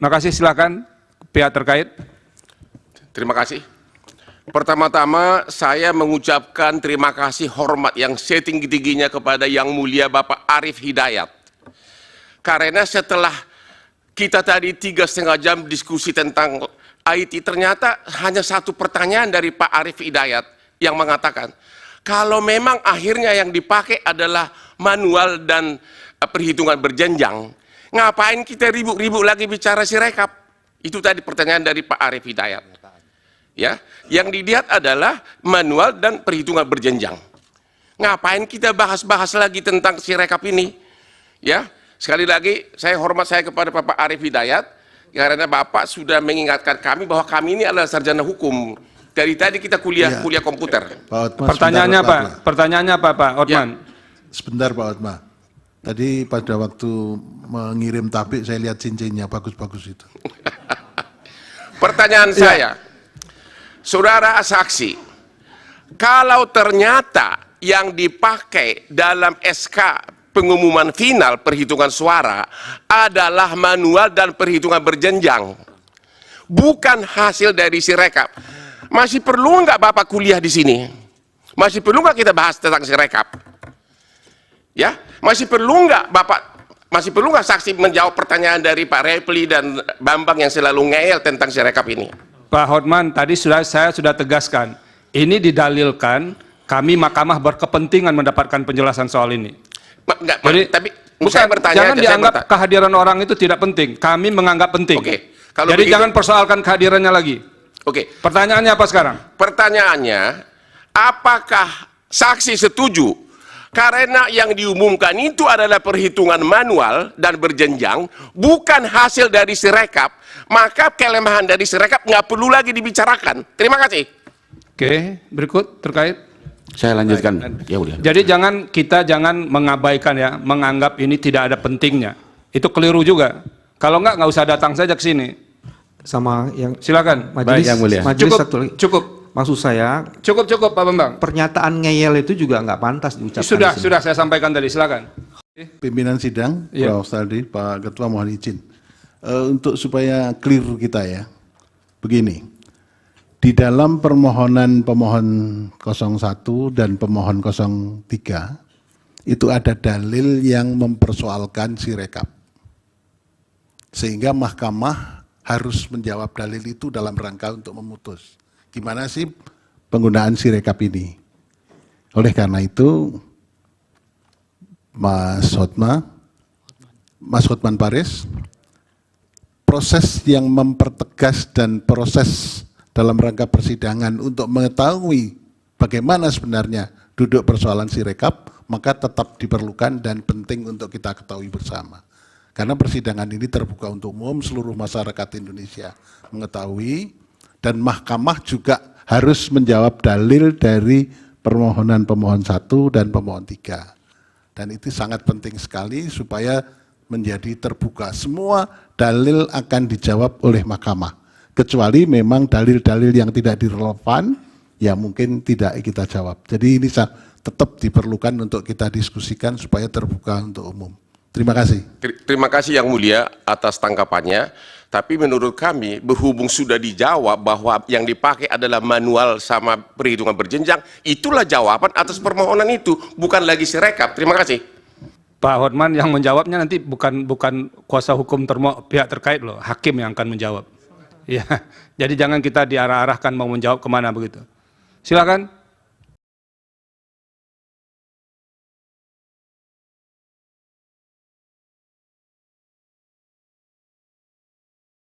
Makasih, silakan pihak terkait. Terima kasih. Pertama-tama saya mengucapkan terima kasih hormat yang setinggi-tingginya kepada Yang Mulia Bapak Arief Hidayat. Karena setelah kita tadi 3,5 jam diskusi tentang IT, ternyata hanya satu pertanyaan dari Pak Arief Hidayat yang mengatakan, kalau memang akhirnya yang dipakai adalah manual dan perhitungan berjenjang, ngapain kita ribut-ribut lagi bicara Sirekap? Itu tadi pertanyaan dari Pak Arief Hidayat. Ya, yang dilihat adalah manual dan perhitungan berjenjang. Ngapain kita bahas-bahas lagi tentang Sirekap ini? Ya, sekali lagi saya hormat saya kepada Bapak Arief Hidayat karena Bapak sudah mengingatkan kami bahwa kami ini adalah sarjana hukum. Dari tadi kita kuliah komputer. Pak Hotma, Pertanyaannya apa? Pertanyaannya apa, Pak Hotman? Ya. Sebentar Pak Hotma. Tadi pada waktu mengirim tabik saya lihat cincinnya bagus-bagus itu. Pertanyaan saya, saudara saksi, kalau ternyata yang dipakai dalam SK pengumuman final perhitungan suara adalah manual dan perhitungan berjenjang, bukan hasil dari Sirekap, masih perlu nggak Bapak kuliah di sini? Masih perlu nggak kita bahas tentang Sirekap? Ya, masih perlu nggak saksi menjawab pertanyaan dari Pak Repli dan Bambang yang selalu ngeyel tentang Sirekap ini? Pak Hotman, tadi saya sudah tegaskan, ini didalilkan kami mahkamah berkepentingan mendapatkan penjelasan soal ini. Jadi, tapi bukan, saya bertanya, jangan dianggap kehadiran orang itu tidak penting. Kami menganggap penting. Oke, kalau jadi begitu, jangan persoalkan kehadirannya lagi. Oke. Pertanyaannya apa sekarang? Pertanyaannya, apakah saksi setuju karena yang diumumkan itu adalah perhitungan manual dan berjenjang, bukan hasil dari Sirekap, maka kelemahan dari Sirekap nggak perlu lagi dibicarakan. Terima kasih. Oke, berikut terkait. Saya lanjutkan. Ya udah. Jadi kita jangan mengabaikan ya, menganggap ini tidak ada pentingnya. Itu keliru juga. Kalau nggak usah datang saja ke sini. Sama yang Silakan. majelis, Yang mulia. majelis Cukup, satu lagi. cukup. Maksud saya Cukup Pak Bambang. pernyataan ngeyel itu juga nggak pantas diucapkan. Sudah saya sampaikan tadi. Silakan. Pimpinan sidang, Iya. Prof. Saldi, Pak Ketua mohon izin. Untuk supaya clear kita ya, begini. Di dalam permohonan pemohon 01 dan pemohon 03, itu ada dalil yang mempersoalkan Sirekap. Sehingga mahkamah harus menjawab dalil itu dalam rangka untuk memutus. Gimana sih penggunaan Sirekap ini? Oleh karena itu, Mas Hotman Paris, proses yang mempertegas dan proses dalam rangka persidangan untuk mengetahui bagaimana sebenarnya duduk persoalan Sirekap, maka tetap diperlukan dan penting untuk kita ketahui bersama. Karena persidangan ini terbuka untuk umum, seluruh masyarakat Indonesia mengetahui, dan mahkamah juga harus menjawab dalil dari permohonan pemohon 1 dan pemohon 3. Dan itu sangat penting sekali supaya menjadi terbuka. Semua dalil akan dijawab oleh mahkamah. Kecuali memang dalil-dalil yang tidak direlevan, ya mungkin tidak kita jawab. Jadi ini tetap diperlukan untuk kita diskusikan supaya terbuka untuk umum. Terima kasih. Terima kasih Yang Mulia atas tanggapannya. Tapi menurut kami, berhubung sudah dijawab bahwa yang dipakai adalah manual sama perhitungan berjenjang, itulah jawaban atas permohonan itu, bukan lagi Sirekap. Terima kasih. Pak Hotman yang menjawabnya nanti bukan kuasa hukum pihak terkait loh, hakim yang akan menjawab. Ya, jadi jangan kita diarah-arahkan mau menjawab kemana begitu. Silakan.